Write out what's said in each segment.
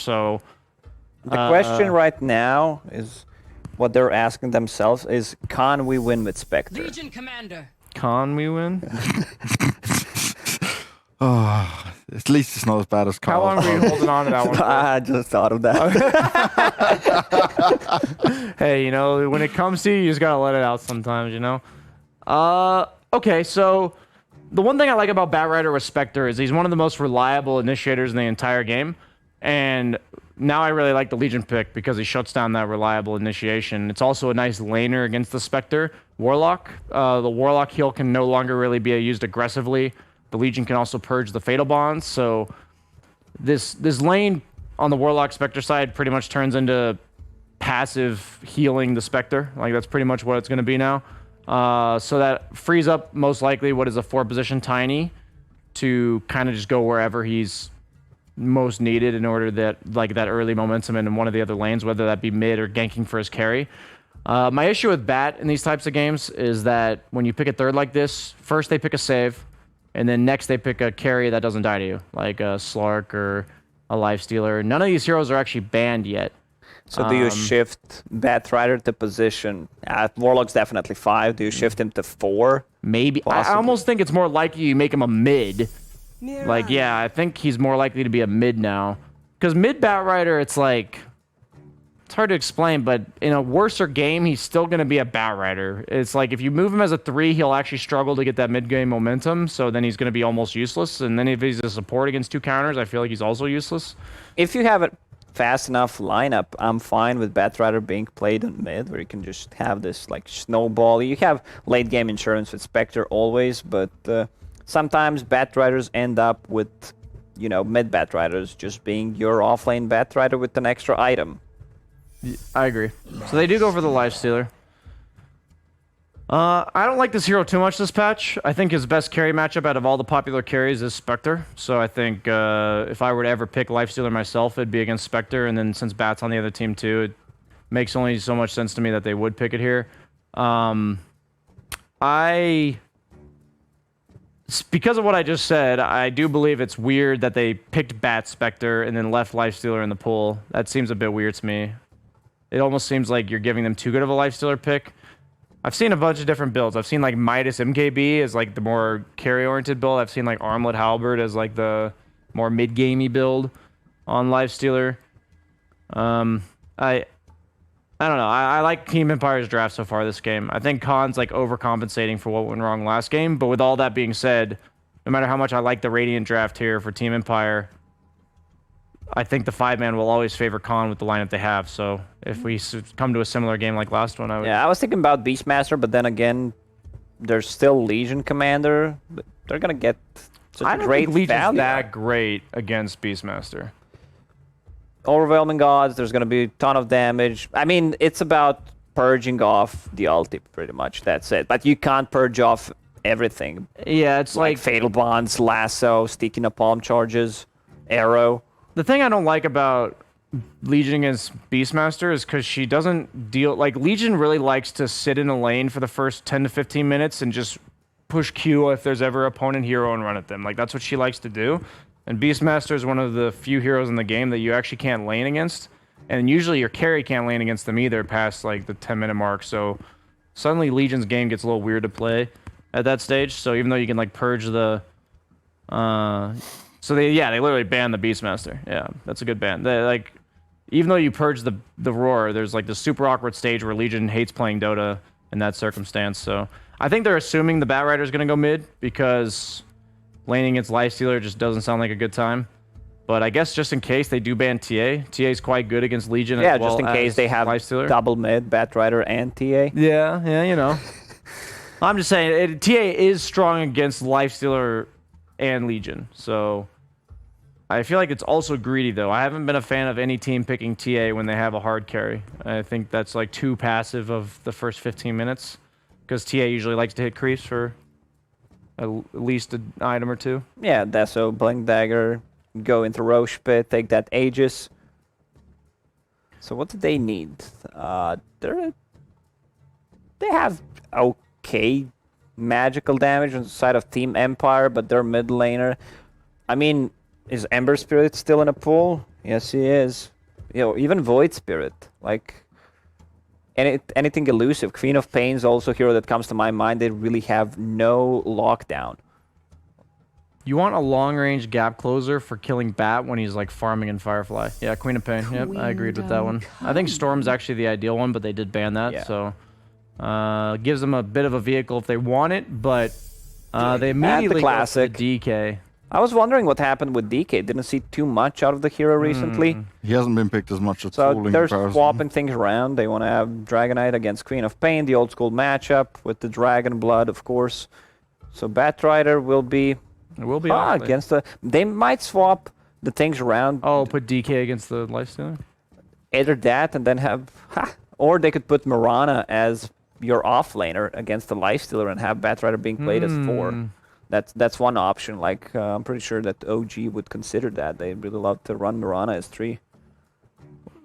So the question right now is what they're asking themselves is, can we win with Spectre? Legion Commander. can we win? Oh, at least it's not as bad as How Carl. long were you holding on to that one? I just thought of that. Hey, you know, when it comes to you just gotta let it out sometimes, you know? Okay, so the one thing I like about Batrider with Spectre is he's one of the most reliable initiators in the entire game. And now I really like the Legion pick because he shuts down that reliable initiation. It's also a nice laner against the Spectre. Warlock. The Warlock heal can no longer really be used aggressively. The Legion can also purge the Fatal Bonds, so this lane on the Warlock Spectre side pretty much turns into passive healing the Spectre. Like, that's pretty much what it's going to be now. So that frees up, most likely, what is a 4-position Tiny to kind of just go wherever he's most needed in order that, like, that early momentum in one of the other lanes, whether that be mid or ganking for his carry. My issue with Bat in these types of games is that when you pick a third like this, first they pick a save, and then next they pick a carry that doesn't die to you, like a Slark or a Lifestealer. None of these heroes are actually banned yet. So do you shift Batrider to position? Warlock's definitely 5. Do you shift him to 4? Maybe. I almost think it's more likely you make him a mid. Like, yeah, I think he's more likely to be a mid now. Because mid Batrider, it's like... It's hard to explain, but in a worser game, he's still going to be a Batrider. It's like if you move him as a 3, he'll actually struggle to get that mid-game momentum, so then he's going to be almost useless. And then if he's a support against 2 counters, I feel like he's also useless. If you have a fast enough lineup, I'm fine with Batrider being played on mid, where you can just have this like snowball. You have late-game insurance with Spectre always, but sometimes Batriders end up with, you know, mid Batriders just being your offlane Batrider with an extra item. I agree. So they do go for the Lifestealer. I don't like this hero too much this patch. I think his best carry matchup out of all the popular carries is Spectre. So I think if I were to ever pick Lifestealer myself, it'd be against Spectre. And then since Bat's on the other team too, it makes only so much sense to me that they would pick it here. Because of what I just said, I do believe it's weird that they picked Bat Spectre and then left Lifestealer in the pool. That seems a bit weird to me. It almost seems like you're giving them too good of a Lifestealer pick. I've seen a bunch of different builds. I've seen like Midas MKB as like the more carry-oriented build. I've seen like Armlet Halberd as like the more mid-gamey build on Lifestealer. I don't know. I like Team Empire's draft so far this game. I think Khan's like overcompensating for what went wrong last game. But with all that being said, no matter how much I like the Radiant draft here for Team Empire, I think the 5-man will always favor Khan with the lineup they have. So if we come to a similar game like last one, I would... Yeah, I was thinking about Beastmaster, but then again, there's still Legion Commander. They're going to get such a great think Legion's value. that great against Beastmaster. Overwhelming odds, there's going to be a ton of damage. I mean, it's about purging off the ulti, pretty much. That's it. But you can't purge off everything. Yeah, it's like Fatal Bonds, Lasso, Sticky Napalm Charges, Arrow. the thing I don't like about Legion against Beastmaster is because she doesn't deal... Like, Legion really likes to sit in a lane for the first 10 to 15 minutes and just push Q if there's ever opponent hero and run at them. Like, that's what she likes to do. And Beastmaster is one of the few heroes in the game that you actually can't lane against. And usually your carry can't lane against them either past, like, the 10-minute mark. So suddenly Legion's game gets a little weird to play at that stage. So even though you can, like, purge the... So they literally banned the Beastmaster. Yeah, that's a good ban. They, like, even though you purge the Roar, there's like this super awkward stage where Legion hates playing Dota in that circumstance. So I think they're assuming the Batrider is going to go mid because laning against Lifestealer just doesn't sound like a good time. But I guess just in case they do ban TA. TA is quite good against Legion as well. Yeah, just in case they have Lifestealer. double mid, Batrider, and TA. Yeah, you know. I'm just saying, TA is strong against Lifestealer and Legion. So I feel like it's also greedy, though. I haven't been a fan of any team picking TA when they have a hard carry. I think that's like too passive of the first 15 minutes because TA usually likes to hit creeps for at least an item or two. Yeah, Deso, Blink Dagger, go into Roche Pit, take that Aegis. So what do they need? They have okay magical damage on the side of Team Empire, but they're mid laner. I mean, is Ember Spirit still in a pool? Yes, he is. Even Void Spirit, like anything elusive. Queen of Pain's also a hero that comes to my mind. They really have no lockdown. You want a long-range gap closer for killing Bat when he's like farming in Firefly. Yeah, Queen of Pain. Yep, I agreed with that one. I think Storm's actually the ideal one, but they did ban that, so gives them a bit of a vehicle if they want it, but they immediately go for the DK. I was wondering what happened with DK. Didn't see too much out of the hero recently. He hasn't been picked as much at So all. they're swapping things around. They want to have Dragonite against Queen of Pain, the old school matchup with the Dragon Blood, of course. So Batrider will be. It will be against the. They might swap the things around. Oh, put DK against the Lifestealer? Either that and then have. Or they could put Mirana as your offlaner against the Lifestealer and have Batrider being played as 4. That's one option. Like I'm pretty sure that OG would consider that. They really love to run Mirana as 3.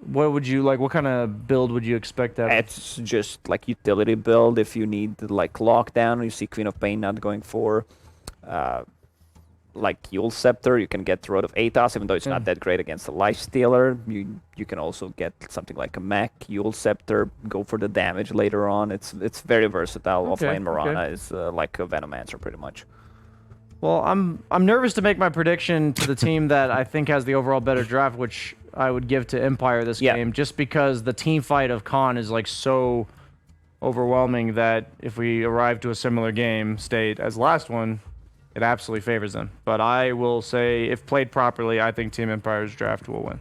What would you like? What kind of build would you expect that? It's just like utility build. If you need like lockdown, you see Queen of Pain not going for. Like Yule Scepter, you can get Road of Atos, even though it's not that great against a Lifestealer. You can also get something like a Mech, Yule Scepter, go for the damage later on. It's very versatile. Offlane Mirana is like a Venomancer pretty much. Well, I'm nervous to make my prediction to the team that I think has the overall better draft, which I would give to Empire this game, just because the team fight of Khan is like so overwhelming that if we arrive to a similar game state as last one, it absolutely favors them. But I will say, if played properly, I think Team Empire's draft will win.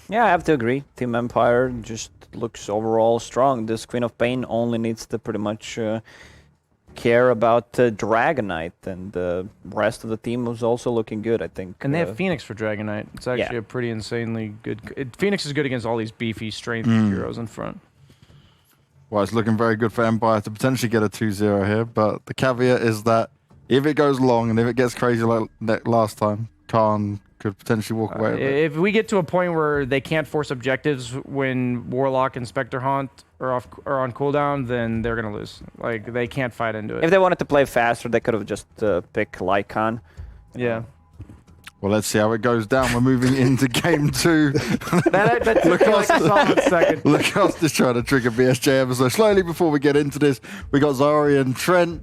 Yeah, I have to agree. Team Empire just looks overall strong. This Queen of Pain only needs to pretty much care about Dragonite, and the rest of the team was also looking good, I think. And they have Phoenix for Dragonite. It's actually a pretty insanely good... Phoenix is good against all these beefy strength heroes in front. Well, it's looking very good for Empire to potentially get a 2-0 here, but the caveat is that if it goes long and if it gets crazy like last time, Khan could potentially walk away with it. If we get to a point where they can't force objectives when Warlock and Spectre Haunt are on cooldown, then they're going to lose. Like, they can't fight into it. If they wanted to play faster, they could have just picked Lycan. Yeah. Well, let's see how it goes down. We're moving into game 2. that took me like a solid second. Lacoste is trying to trigger BSJ ever so slowly. Before we get into this, we got Zari and Trent.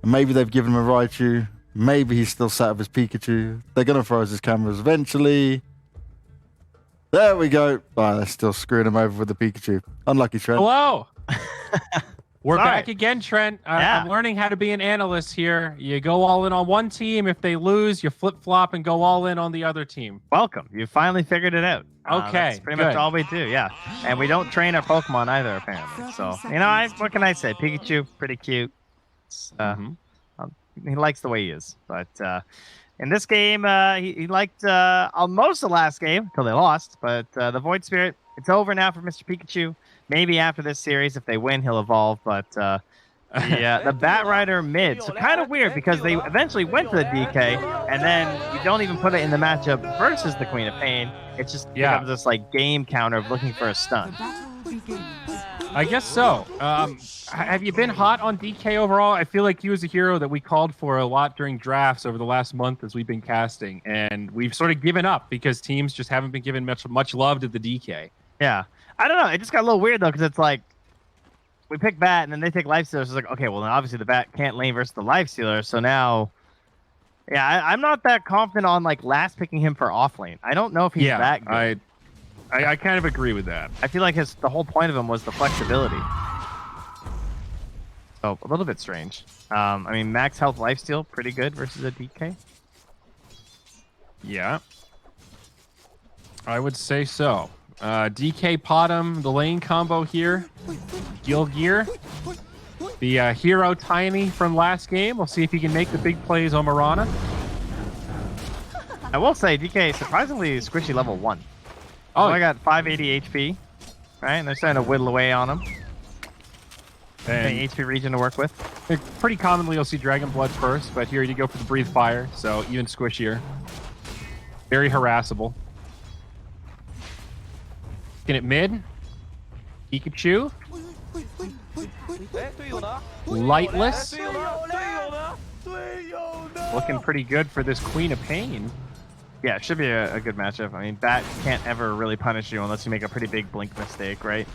And maybe they've given him a Raichu. Maybe he's still sat with his Pikachu. They're going to froze his cameras eventually. There we go. Oh, they're still screwing him over with the Pikachu. Unlucky, Trent. Hello. We're back again, Trent. I'm learning how to be an analyst here. You go all in on one team. If they lose, you flip-flop and go all in on the other team. Welcome. You finally figured it out. Okay, that's pretty much all we do, yeah. And we don't train our Pokemon either, apparently. So, you know, what can I say? Pikachu, pretty cute. He likes the way he is. But in this game, he liked most of the last game until they lost. But the Void Spirit, it's over now for Mr. Pikachu. Maybe after this series, if they win, he'll evolve. But yeah, the Batrider mid. So kind of weird because they eventually went to the DK, and then you don't even put it in the matchup versus the Queen of Pain. It just becomes this like game counter of looking for a stun. I guess so. Have you been hot on DK overall? I feel like he was a hero that we called for a lot during drafts over the last month as we've been casting, and we've sort of given up because teams just haven't been giving much love to the DK. Yeah. I don't know. It just got a little weird, though, because it's like we pick Bat, and then they take Lifestealer. So it's like, okay, well, then obviously the Bat can't lane versus the Lifestealer. So now, yeah, I'm not that confident on, like, last picking him for off lane. I don't know if he's that good. I kind of agree with that. I feel like the whole point of him was the flexibility. So, a little bit strange. I mean, max health lifesteal, pretty good versus a DK. Yeah. I would say so. DK Potom, the lane combo here. Gilgear. The hero Tiny from last game. We'll see if he can make the big plays on Mirana. I will say, DK surprisingly squishy level 1. Oh, I got 580 HP, right? And they're starting to whittle away on him. And HP region to work with. Pretty commonly, you'll see Dragon Blood first, but here you go for the Breathe Fire, so even squishier. Very harassable. Looking at mid. Pikachu. Lightless. Looking pretty good for this Queen of Pain. Yeah, it should be a good matchup. I mean, Bat can't ever really punish you unless you make a pretty big blink mistake, right?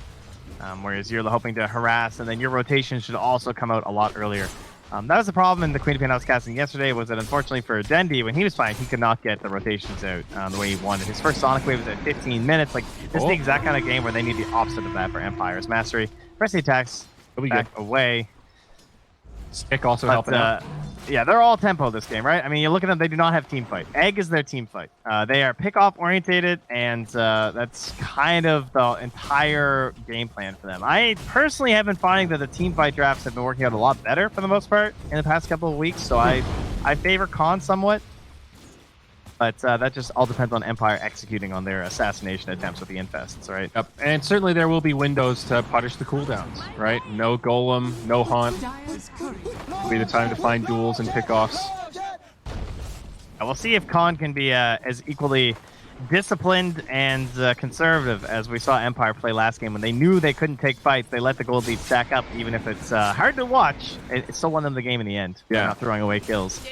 Whereas you're hoping to harass, and then your rotation should also come out a lot earlier. That was the problem in the Queen of Pain I was casting yesterday, was that unfortunately for Dendi, when he was playing, he could not get the rotations out the way he wanted. His first Sonic Wave was at 15 minutes. Like, this is the exact kind of game where they need the opposite of that for Empire's Mastery. Press the attacks, back away. Stick also helping out. Yeah, they're all tempo this game, right? I mean, you look at them, they do not have team fight. Egg is their team fight. They are pick-off orientated, and that's kind of the entire game plan for them. I personally have been finding that the team fight drafts have been working out a lot better for the most part in the past couple of weeks, so I favor Khan somewhat. But that just all depends on Empire executing on their assassination attempts with the infests, right? Yep. And certainly there will be windows to punish the cooldowns, right? No Golem, no Haunt. It'll be the time to find duels and pickoffs. We'll see if Khan can be as equally disciplined and conservative as we saw Empire play last game. When they knew they couldn't take fights, they let the gold lead stack up, even if it's hard to watch. It still won them the game in the end. Yeah. They're not throwing away kills.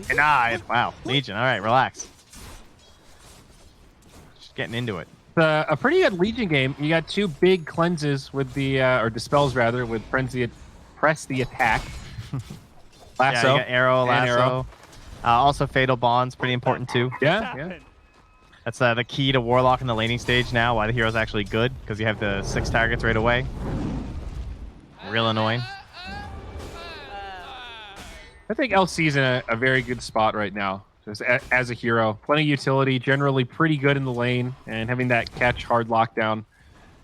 Denied. Wow. Legion. All right, relax. Just getting into it. A pretty good Legion game. You got two big cleanses with the, or dispels rather, with press the attack. Lasso. Yeah, you got arrow, lasso. Arrow. Also, fatal bonds, pretty important too. Yeah. That's the key to Warlock in the laning stage now. Why the hero's actually good, because you have the 6 targets right away. Real annoying. I think LC's in a very good spot right now, just as a hero. Plenty of utility, generally pretty good in the lane, and having that catch hard lockdown.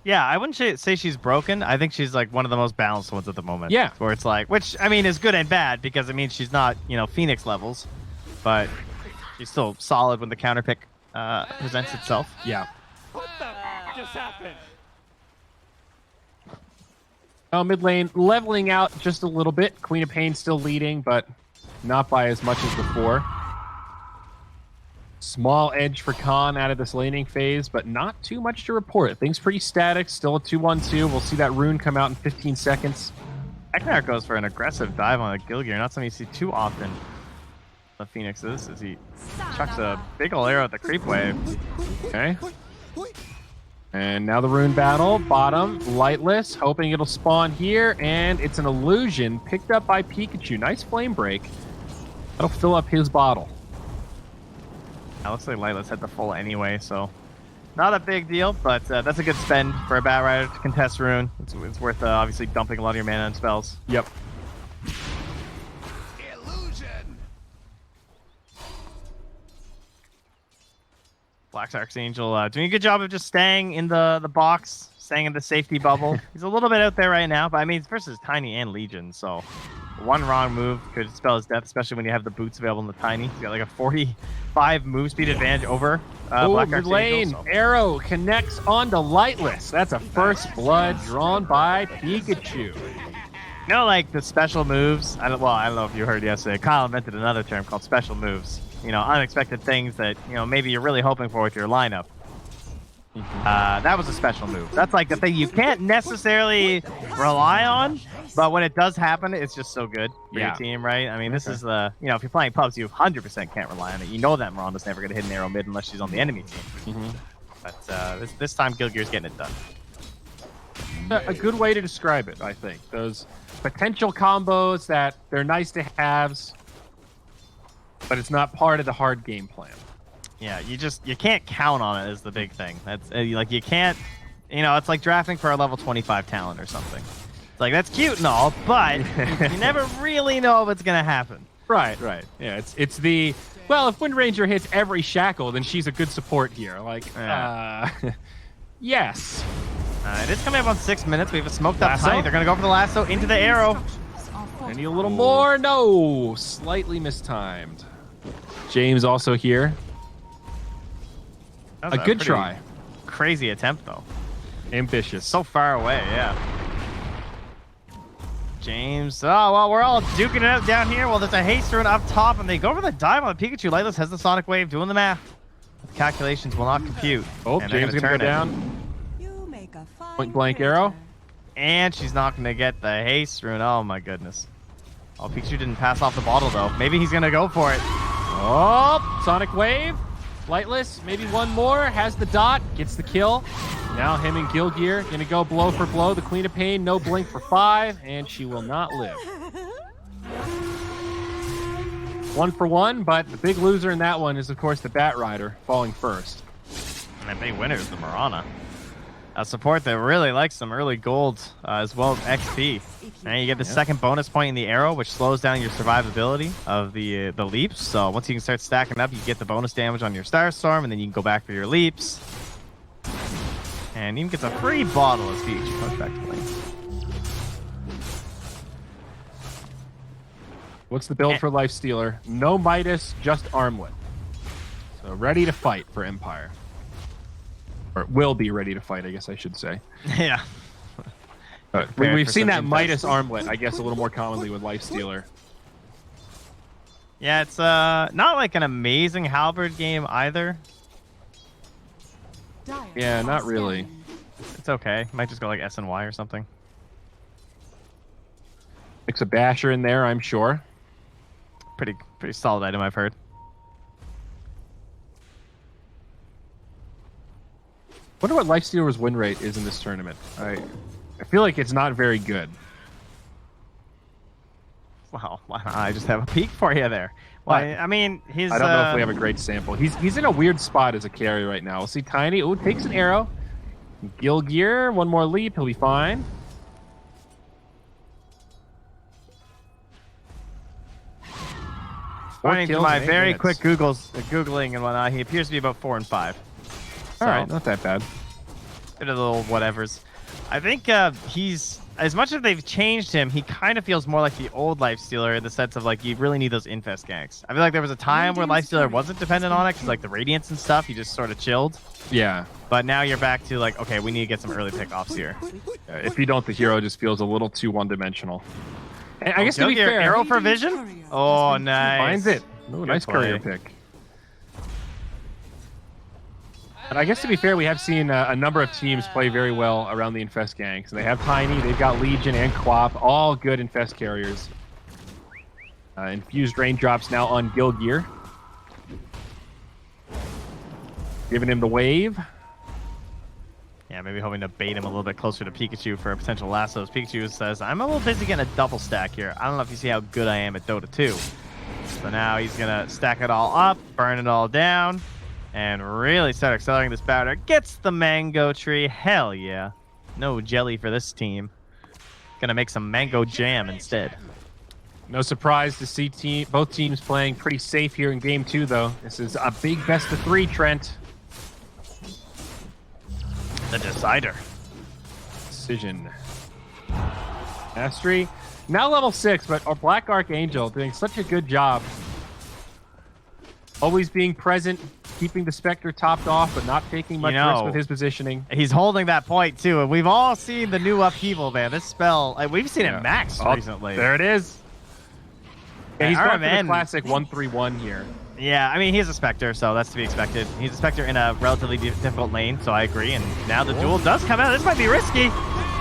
Yeah, I wouldn't say she's broken. I think she's like one of the most balanced ones at the moment. Yeah. Where it's like, which, I mean, is good and bad, because it means she's not, Phoenix levels, but she's still solid when the counter pick presents itself. Yeah. What the just happened? Oh, mid lane leveling out just a little bit. Queen of Pain still leading, but not by as much as before. Small edge for Khan out of this laning phase, but not too much to report. Things pretty static. Still a 2-1-2. We'll see that rune come out in 15 seconds. Eknar goes for an aggressive dive on a Gilgear. Not something you see too often. The Phoenix is as he chucks a big ol' arrow at the creep wave. Okay. And now the rune battle, bottom, lightless, hoping it'll spawn here, and it's an illusion picked up by Pikachu. Nice flame break. That'll fill up his bottle. It looks like Lightless had the full anyway, so not a big deal, but that's a good spend for a Bat Rider to contest rune. It's worth obviously dumping a lot of your mana on spells. Yep. Black Archangel doing a good job of just staying in the box, staying in the safety bubble. He's a little bit out there right now, but I mean, it's versus Tiny and Legion, so one wrong move could spell his death, especially when you have the boots available in the Tiny. He's got like a 45 move speed advantage over Black mid Archangel. lane, So. arrow connects onto Lightless. That's a first blood drawn by Pikachu. Like the special moves. I don't know if you heard yesterday. Kyle invented another term called special moves. Unexpected things that maybe you're really hoping for with your lineup. That was a special move. That's like the thing you can't necessarily rely on, but when it does happen, it's just so good for your team, right? I mean, this is the if you're playing pubs, you 100% can't rely on it. You know that Miranda's never gonna hit an arrow mid unless she's on the enemy team. But this time, Gilgear's getting it done. A good way to describe it, I think. Those potential combos that they're nice to haves, but it's not part of the hard game plan. Yeah, you can't count on it is the big thing. That's like you can't, it's like drafting for a level 25 talent or something. It's like that's cute and all, but you never really know if it's gonna happen. Right. Yeah, it's the if Wind Ranger hits every shackle, then she's a good support here. Like, yes. It is coming up on 6 minutes. We have a smoked up Lasso? Tiny. They're gonna go for the lasso into the arrow. I need a little more. No, slightly mistimed. James also here. That was A good pretty try. Crazy attempt though. Ambitious. So far away, yeah. James. Oh, well, we're all duking it out down here. Well, there's a haste rune up top, and they go for the dive on the Pikachu. Lightless has the Sonic Wave, doing the math. The calculations will not compute. Oh, and they're James gonna go turn it. down. Point blank arrow. And she's not going to get the haste rune. Oh, my goodness. Oh, Pikachu didn't pass off the bottle, though. Maybe he's going to go for it. Oh, Sonic Wave. Lightless, maybe one more. Has the dot, gets the kill. Now him and Gilgear gonna go blow for blow. The Queen of Pain, no blink for 5, and she will not live. 1 for 1, but the big loser in that one is, of course, the Bat Rider falling first. And the big winner is the Marana. A support that really likes some early gold as well as XP. And you get the second bonus point in the arrow, which slows down your survivability of the leaps. So once you can start stacking up, you get the bonus damage on your Starstorm, and then you can go back for your leaps. And even gets a free bottle as Pikachu comes back to lane. What's the build for Lifestealer? No Midas, just Armlet. So ready to fight for Empire. Or will be ready to fight, I guess I should say. Yeah. We've seen that Midas Armlet, I guess, a little more commonly with Lifestealer. Yeah, it's not like an amazing Halberd game either. Yeah, not really. It's okay. Might just go like S and Y or something. Mix a Basher in there, I'm sure. Pretty solid item, I've heard. Wonder what Lifestealer's win rate is in this tournament. I feel like it's not very good. Well, why not? I just have a peek for you there. Well, I mean, he's. I don't know if we have a great sample. He's in a weird spot as a carry right now. We'll see Tiny. Ooh, takes an arrow. Gilgear, one more leap, he'll be fine. According to my very quick Googling and whatnot, he appears to be about 4 and 5. All right, not that bad. Bit of little whatevers. I think he's, as much as they've changed him, he kind of feels more like the old Lifestealer in the sense of like you really need those infest ganks. I feel like there was a time where Lifestealer wasn't dependent on it because like the Radiance and stuff, he just sort of chilled. Yeah. But now you're back to like, okay, we need to get some early pickoffs here. If you don't, the hero just feels a little too one-dimensional. And I guess to be fair, arrow for vision? Oh, nice. Finds it. Ooh, nice courier pick. And I guess to be fair, we have seen a number of teams play very well around the Infest ganks. And they have Tiny, they've got Legion and Quap, all good Infest carriers. Infused Raindrops now on Gilgear. Giving him the wave. Yeah, maybe hoping to bait him a little bit closer to Pikachu for a potential lassos. Pikachu says, I'm a little busy getting a double stack here. I don't know if you see how good I am at Dota 2. So now he's going to stack it all up, burn it all down, and really start accelerating this batter. Gets the mango tree. Hell yeah. No jelly for this team. Gonna make some mango jam instead. No surprise to see both teams playing pretty safe here in Game 2, though. This is a big best-of-3, Trent. The decider. Decision. Mastery. Now level 6, but our Black Archangel doing such a good job. Always being present, keeping the Spectre topped off, but not taking much risk with his positioning. He's holding that point, too. And we've all seen the new upheaval, man. This spell, we've seen it max recently. There it is. Yeah, he's going for the classic 1-3-1 here. Yeah, I mean, he's a Spectre, so that's to be expected. He's a Spectre in a relatively difficult lane, so I agree. And now the duel does come out. This might be risky.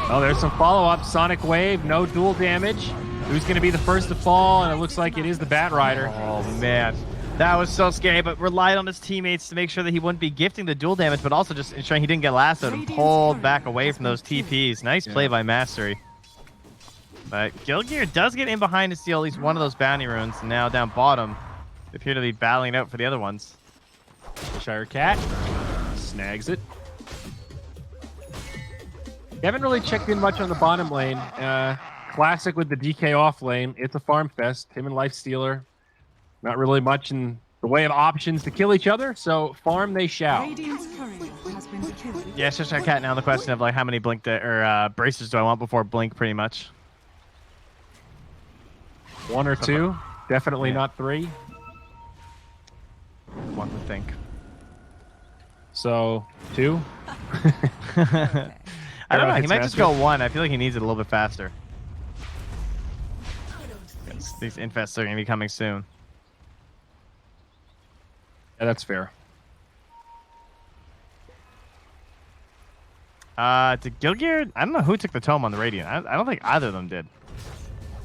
Oh, there's some follow-up. Sonic Wave, no duel damage. Who's going to be the first to fall? And it looks like it is the Bat Rider. Oh, man. That was so scary, but relied on his teammates to make sure that he wouldn't be gifting the duel damage, but also just ensuring he didn't get lassoed and pulled back away from those TPs. Nice play by Mastery. But Gilgear does get in behind to steal at least one of those bounty runes. And now down bottom, they appear to be battling out for the other ones. Shire Cat snags it. They haven't really checked in much on the bottom lane. Classic with the DK off lane. It's a farm fest. Him and Lifestealer. Not really much in the way of options to kill each other, so farm they shall. Yeah, it's just our cat now. The question of like how many blink braces do I want before blink, pretty much. 1 or 2, definitely not 3. One would think. So 2. I don't know. He might just go 1. I feel like he needs it a little bit faster. These infests are going to be coming soon. Yeah, that's fair. To Gilgear, I don't know who took the tome on the Radiant. I don't think either of them did.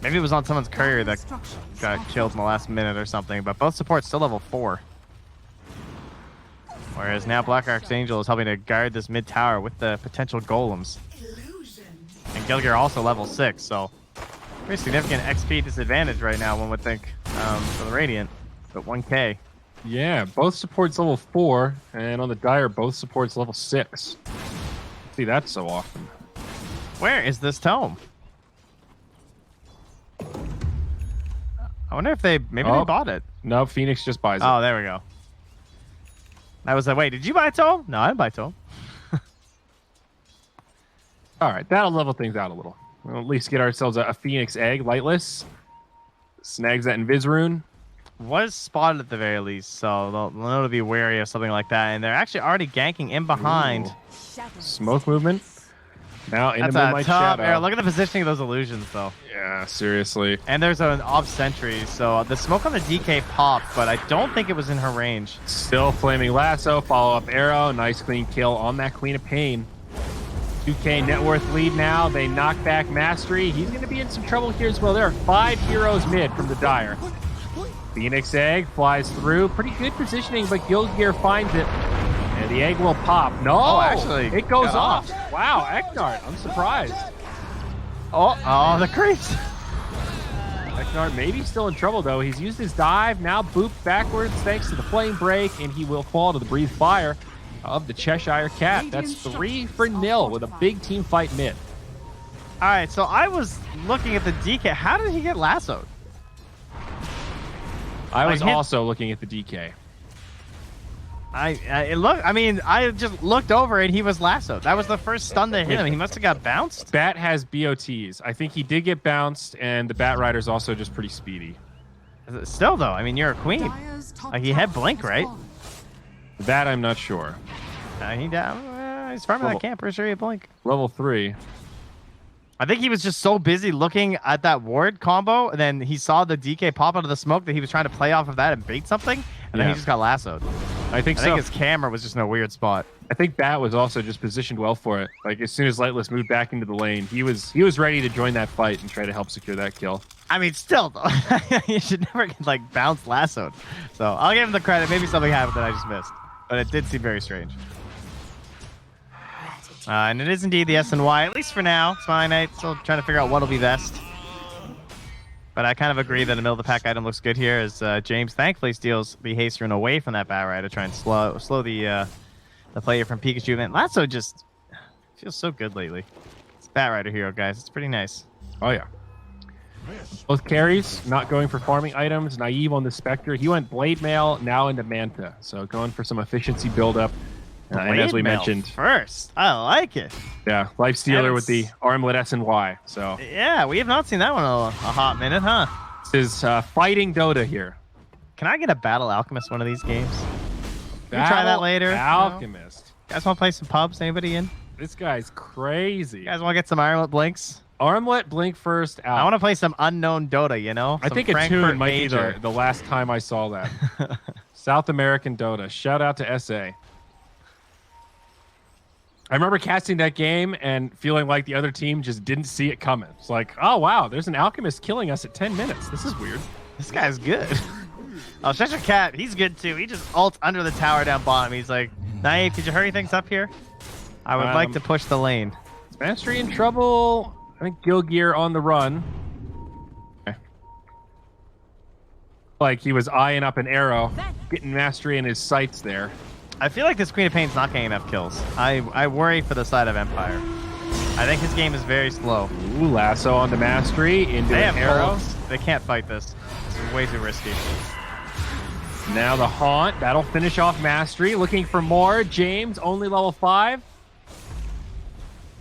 Maybe it was on someone's courier that got killed in the last minute or something, but both supports still level 4. Whereas now Black Archangel is helping to guard this mid tower with the potential golems. And Gilgir also level 6, so pretty significant XP disadvantage right now, one would think, for the Radiant. But 1k. Yeah, both supports level 4, and on the Dire, both supports level 6. See that so often. Where is this tome? I wonder if they maybe they bought it. No, Phoenix just buys it. Oh, there we go. That was wait, did you buy tome? No, I didn't buy tome. All right, that'll level things out a little. We'll at least get ourselves a Phoenix egg, lightless. Snags that Invis rune. Was spotted at the very least, so they'll know to be wary of something like that. And they're actually already ganking in behind. Ooh. Smoke movement. Now into That's a Moonlight tough Shadow. arrow. Look at the positioning of those illusions, though. Yeah, seriously. And there's an off sentry, so the smoke on the DK popped, but I don't think it was in her range. Still flaming lasso, follow up arrow, nice clean kill on that Queen of Pain. 2k net worth lead now. They knock back Mastery. He's going to be in some trouble here as well. There are 5 heroes mid from the Dire. Phoenix egg flies through. Pretty good positioning, but Gilgir finds it. And the egg will pop. No! Oh, actually, it goes got off. Wow, Eknart, I'm surprised. Oh, the creeps. Eknart maybe still in trouble, though. He's used his dive, now booped backwards thanks to the flame break, and he will fall to the breathe fire of the Cheshire Cat. That's 3-0 with a big team fight mid. All right, so I was looking at the DK. How did he get lassoed? I was hit- also looking at the DK. I just looked over and he was lassoed. That was the first stun that hit him. He must have got bounced. Bat has BOTs. I think he did get bounced, and the Bat Rider's also just pretty speedy. Still, though, I mean, you're a queen. Like, he had blink, right? That I'm not sure. He's farming that camp. Pretty sure he had blink. Level 3. I think he was just so busy looking at that ward combo, and then he saw the DK pop out of the smoke that he was trying to play off of that and bait something, and then he just got lassoed. I think I so. think his camera was just in a weird spot. I think Bat was also just positioned well for it. Like, as soon as Lightless moved back into the lane, he was ready to join that fight and try to help secure that kill. I mean, still, though, you should never get, like, bounced lassoed. So I'll give him the credit. Maybe something happened that I just missed. But it did seem very strange. And it is indeed the SNY, at least for now. Smiling Knight still trying to figure out what'll be best. But I kind of agree that a middle-of-the-pack item looks good here, as James thankfully steals the haste rune away from that Bat Rider to try and slow the player from Pikachu. And Lasso just feels so good lately. It's Bat Rider hero, guys. It's pretty nice. Oh, yeah. Both carries, not going for farming items. Naive on the Spectre. He went Blade Mail, now into Manta. So going for some efficiency buildup. And as we mentioned, first, I like it. Yeah, Life Stealer with the Armlet SNY. So yeah, we have not seen that one in a hot minute, huh? This is fighting Dota here. Can I get a Battle Alchemist one of these games? Can we try that later? Alchemist. You guys want to play some pubs? Anybody in? This guy's crazy. You guys want to get some Armlet Blinks? Armlet Blink first out. I want to play some unknown Dota, you know? I think a tune might be the last time I saw that. South American Dota. Shout out to SA. I remember casting that game and feeling like the other team just didn't see it coming. It's like, oh, wow, there's an Alchemist killing us at 10 minutes. This is weird. This guy's good. Oh, Cheshire Cat, he's good too. He just ults under the tower down bottom. He's like, Naive, could you hurry things up here? I would like to push the lane. Is Mastery in trouble? I think Gilgir on the run. Okay. Like he was eyeing up an arrow, getting Mastery in his sights there. I feel like this Queen of Pain's not getting enough kills. I worry for the side of Empire. I think his game is very slow. Ooh, lasso onto Mastery, into they an have arrow. arrows. They can't fight this. This is way too risky. Now the Haunt. That'll finish off Mastery. Looking for more. James, only level 5.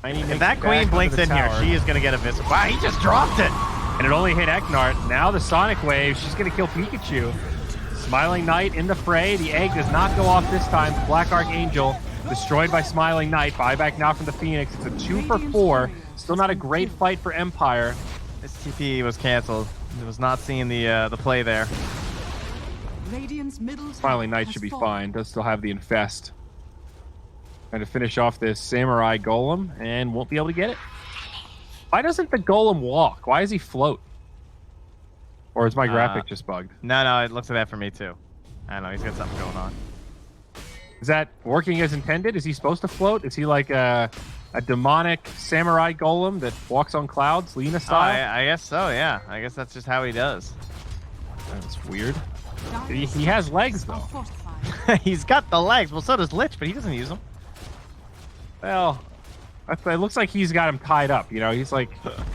If that Queen blinks in here, she is going to get a visit. Wow, he just dropped it. And it only hit Eknart. Now the Sonic Wave. She's going to kill Pikachu. Smiling Knight in the fray. The egg does not go off this time. The Black Archangel destroyed by Smiling Knight. Buyback now from the Phoenix. It's a 2 for 4. Still not a great fight for Empire. This TP was canceled. It was not seeing the play there. Smiling Knight should be fine. Does still have the Infest. Trying to finish off this Samurai Golem and won't be able to get it. Why doesn't the Golem walk? Why does he float? Or is my graphic just bugged? No, it looks like that for me too. I don't know, he's got something going on. Is that working as intended? Is he supposed to float? Is he like a demonic samurai golem that walks on clouds, Lena style? I guess so, yeah. I guess that's just how he does. That's weird. He has legs, though. He's got the legs. Well, so does Lich, but he doesn't use them. Well, it looks like he's got him tied up. You know, he's like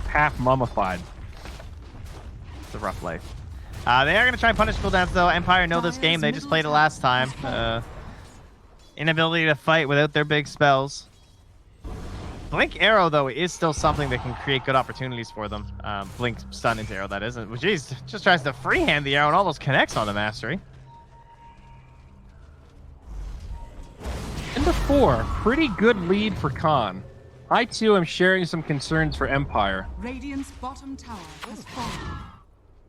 half mummified. It's a rough life. They are going to try and punish cooldowns, though. Empire know this game. They just played it last time. Inability to fight without their big spells. Blink Arrow, though, is still something that can create good opportunities for them. Blink Stun into Arrow, that isn't. Well, geez, just tries to freehand the arrow and almost connects on the Mastery. Into 4, pretty good lead for Khan. I, too, am sharing some concerns for Empire. Radiant's bottom tower has fallen.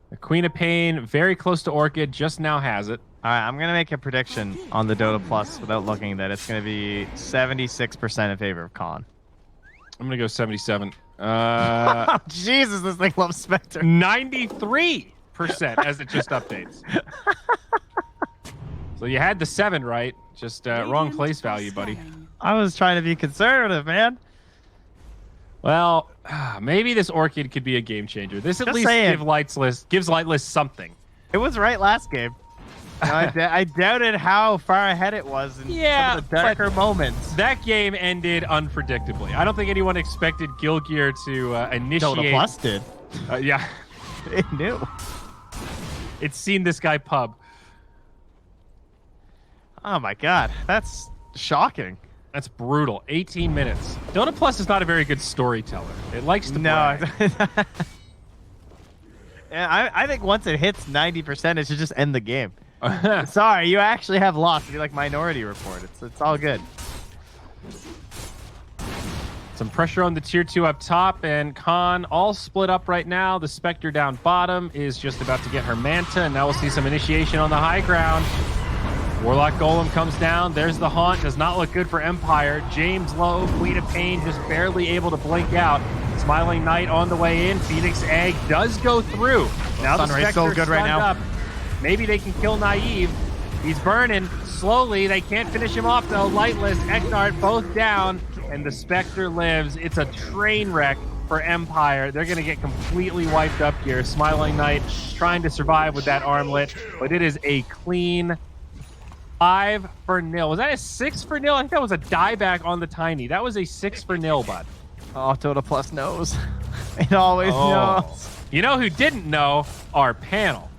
The Queen of Pain, very close to Orchid, just now has it. All right, I'm going to make a prediction on the Dota Plus without looking that it's going to be 76% in favor of Khan. I'm going to go 77. Jesus, this thing loves Spectre. 93% as it just updates. So you had the 7 right, just wrong place value, buddy. I was trying to be conservative, man. Well, maybe this Orchid could be a game changer. This at Just least saying. gives Lightless something. It was right last game. I doubted how far ahead it was in some of the darker moments. That game ended unpredictably. I don't think anyone expected Guild Gear to initiate. Dota Plus did. Yeah. It knew. It's seen this guy pub. Oh my god, that's shocking. That's brutal. 18 minutes. Dota Plus is not a very good storyteller. It likes to brag. Yeah, I think once it hits 90%, it should just end the game. Sorry, you actually have lost. You're like Minority Report. It's all good. Some pressure on the tier 2 up top, and Khan all split up right now. The Spectre down bottom is just about to get her Manta, and now we'll see some initiation on the high ground. Warlock Golem comes down. There's the Haunt. Does not look good for Empire. James low. Queen of Pain just barely able to blink out. Smiling Knight on the way in. Phoenix Egg does go through. Now the Sunray's Spectre so good right stunned now. up. Maybe they can kill Naive. He's burning slowly. They can't finish him off though. Lightless, Eknard both down, and the Spectre lives. It's a train wreck for Empire. They're going to get completely wiped up here. Smiling Knight trying to survive with that armlet, but it is a clean 5-0. Was that a 6-0? I think that was a dieback on the Tiny. That was a 6-0, bud. Oh, Dota Plus knows. It always knows. You know who didn't know? Our panel.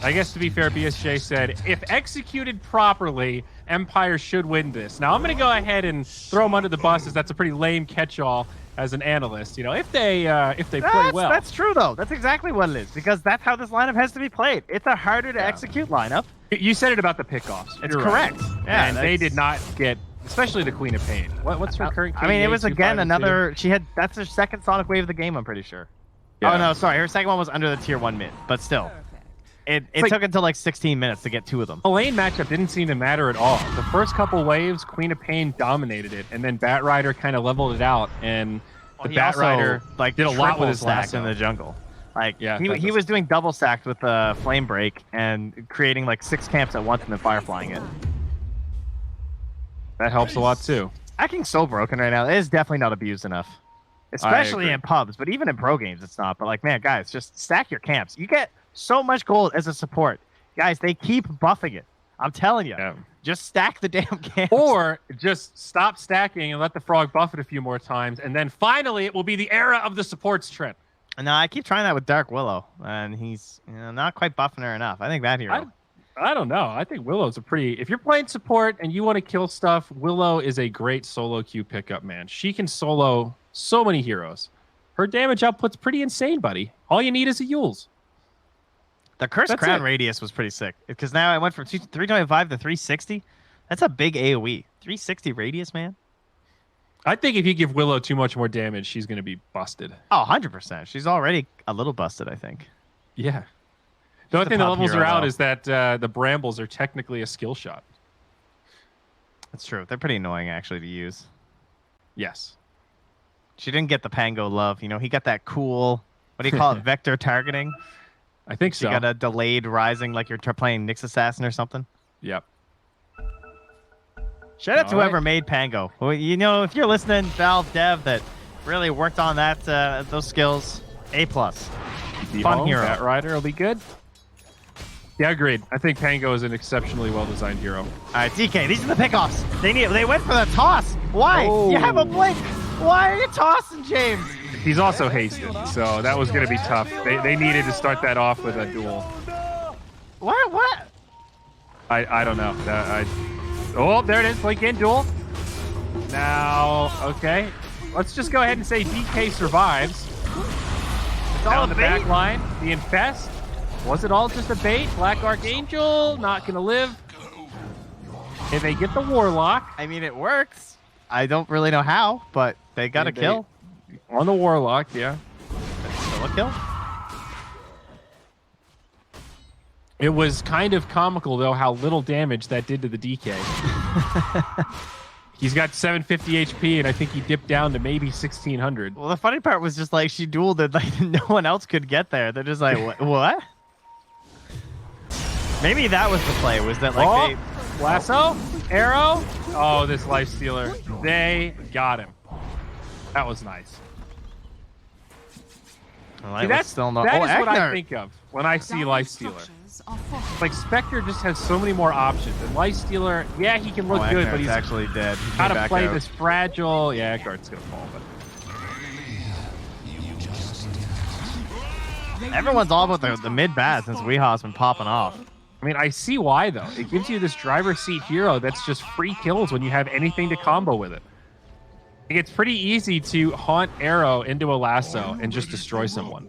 I guess to be fair, BSJ said, if executed properly, Empire should win this. Now, I'm going to go ahead and throw him under the bus, as that's a pretty lame catch-all as an analyst. You know, if they play well. That's true, though. That's exactly what it is, because that's how this lineup has to be played. It's a harder to execute lineup. You said it about the pickoffs. It's You're correct. Right. Yeah, and they did not get, especially the Queen of Pain. What's her current KDA? I mean, it was 2, again 5, and 2? another. That's her second Sonic Wave of the game, I'm pretty sure. Yeah. Oh, no, sorry. Her second one was under the tier 1 mid, but still. It took until like 16 minutes to get 2 of them. The lane matchup didn't seem to matter at all. The first couple waves, Queen of Pain dominated it, and then Bat Rider kind of leveled it out, and the Bat Rider did a lot with his stacked lasso. in the jungle. Like Yeah, he was doing double stacked with Flame Break and creating like 6 camps at once and then fireflying it. That helps a lot too. Hacking's so broken right now. It is definitely not abused enough. Especially in pubs, but even in pro games it's not. But like, man, guys, just stack your camps. You get so much gold as a support. Guys, they keep buffing it. I'm telling you. Yeah. Just stack the damn camps. Or just stop stacking and let the frog buff it a few more times, and then finally it will be the era of the supports, Trent. No, I keep trying that with Dark Willow, and he's not quite buffing her enough. I think that hero. I don't know. I think Willow's a pretty... If you're playing support and you want to kill stuff, Willow is a great solo queue pickup, man. She can solo so many heroes. Her damage output's pretty insane, buddy. All you need is a Yules. The Cursed Crown radius was pretty sick, because now I went from 325 to 360. That's a big AoE. 360 radius, man. I think if you give Willow too much more damage, she's going to be busted. Oh, 100%. She's already a little busted, I think. Yeah. The only thing that levels her out is that the Brambles are technically a skill shot. That's true. They're pretty annoying, actually, to use. Yes. She didn't get the Pango love. You know, he got that cool, what do you call it, vector targeting? I think She so. got a delayed rising like you're playing Nyx Assassin or something. Yep. Shout out to All right. whoever made Pango. Well, you know, if you're listening, Valve Dev that really worked on that those skills, A+. Fun hero. Bat Rider will be good. Yeah, agreed. I think Pango is an exceptionally well-designed hero. All right, DK, these are the pickoffs. They went for the toss. Why? You have a blink. Why are you tossing, James? He's also hasted, so that was going to be tough. They needed to start that off with a duel. What? I don't know. Oh, there it is. Blink in, duel. Now, okay. Let's just go ahead and say DK survives. It's all Down a the bait. back line, the infest. Was it all just a bait? Black Archangel, not going to live. And they get the Warlock. I mean, it works. I don't really know how, but they got a kill. On the Warlock, yeah. It's still a kill. It was kind of comical, though, how little damage that did to the DK. He's got 750 HP, and I think he dipped down to maybe 1600. Well, the funny part was just like she dueled it, like no one else could get there. They're just like, what? Maybe that was the play. Was that like they Lasso, arrow. Oh, this life stealer. They got him. That was nice. Well, See, that's still not. that is what I Ekner. think of when I see Dire life stealer. structures are fortified. Like Spectre just has so many more options. And life stealer, yeah, he can look good, but he's actually dead. He how came to back play out. this fragile. Yeah, Guard's gonna fall, but Everyone's all about the mid bat since Weeha's been popping off. I mean, I see why though. It gives you this driver's seat hero that's just free kills when you have anything to combo with it. Like, it's pretty easy to haunt arrow into a lasso and just destroy someone.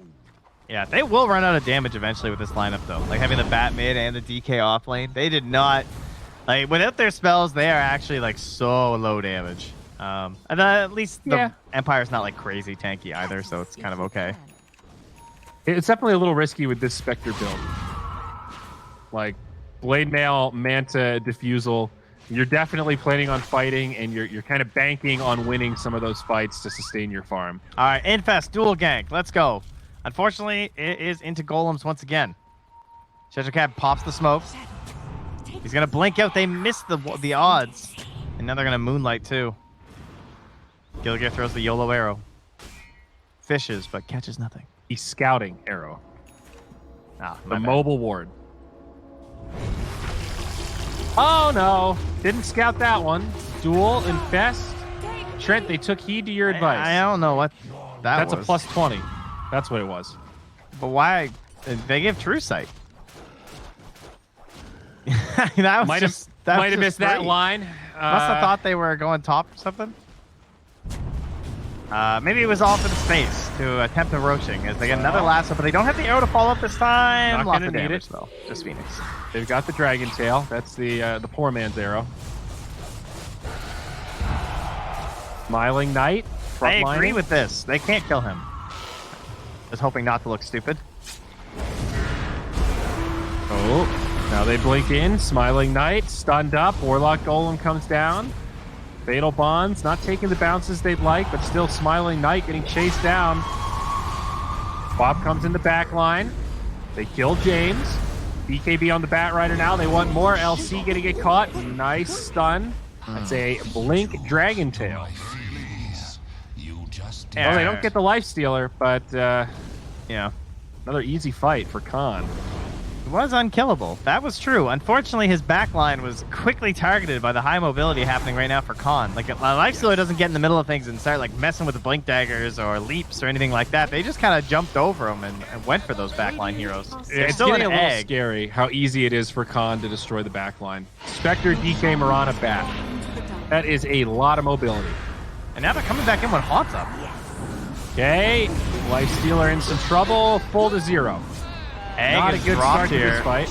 Yeah, they will run out of damage eventually with this lineup though. Like having the bat mid and the DK off lane, they did not like without their spells. They are actually like so low damage. And at least the Empire's not like crazy tanky either, so it's kind of okay. It's definitely a little risky with this Spectre build. Like Blade Mail, Manta, Diffusal. You're definitely planning on fighting, and you're kind of banking on winning some of those fights to sustain your farm. All right, Infest, dual gank. Let's go. Unfortunately, it is into golems once again. Shedrakab pops the smoke. He's going to blink out. They missed the odds. And now they're going to moonlight too. Gilgir throws the YOLO arrow. Fishes, but catches nothing. He's scouting arrow. Ah, The my bad. mobile ward. Oh no! Didn't scout that one. Duel, infest. Trent, they took heed to your advice. I don't know what that That's was. a plus 20. That's what it was. But why? They give True Sight. that was Might have just, that was might have just missed that free. line. Must have thought they were going top or something. Maybe it was all for the space to attempt a roaching as they get another lasso, but they don't have the arrow to follow up this time. Not Lots gonna of need damage it. though. Just Phoenix. They've got the dragon tail. That's the poor man's arrow. Smiling Knight. I front agree lining. with this. They can't kill him. Just hoping not to look stupid. Oh, now they blink in. Smiling Knight, stunned up. Warlock Golem comes down. Fatal Bonds, not taking the bounces they'd like, but still Smiling Knight getting chased down. Bob comes in the back line. They kill James. BKB on the Bat Rider now. They want more. LC gonna get caught. Nice stun. That's a Blink Dragon Tail. Well, they don't get the Life Stealer, but Yeah. another easy fight for Khan. It was unkillable. That was true. Unfortunately, his backline was quickly targeted by the high mobility happening right now for Khan. Like, Lifestealer doesn't get in the middle of things and start like messing with the blink daggers or leaps or anything like that. They just kind of jumped over him and went for those backline heroes. They're It's still getting an a little egg. scary how easy it is for Khan to destroy the backline. Spectre, DK, Mirana back. That is a lot of mobility. And now they're coming back in with Haunts up. Okay, Lifestealer in some trouble. Full to 0. Egg Not a is good dropped start to here. this fight.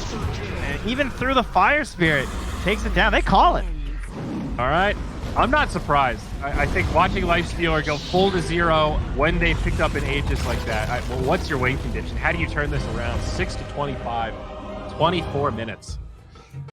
And even through the Fire Spirit, takes it down. They call it. All right. I'm not surprised. I think watching Lifestealer go full to 0 when they picked up an Aegis like that. Well, what's your win condition? How do you turn this around? 6 to 25, 24 minutes.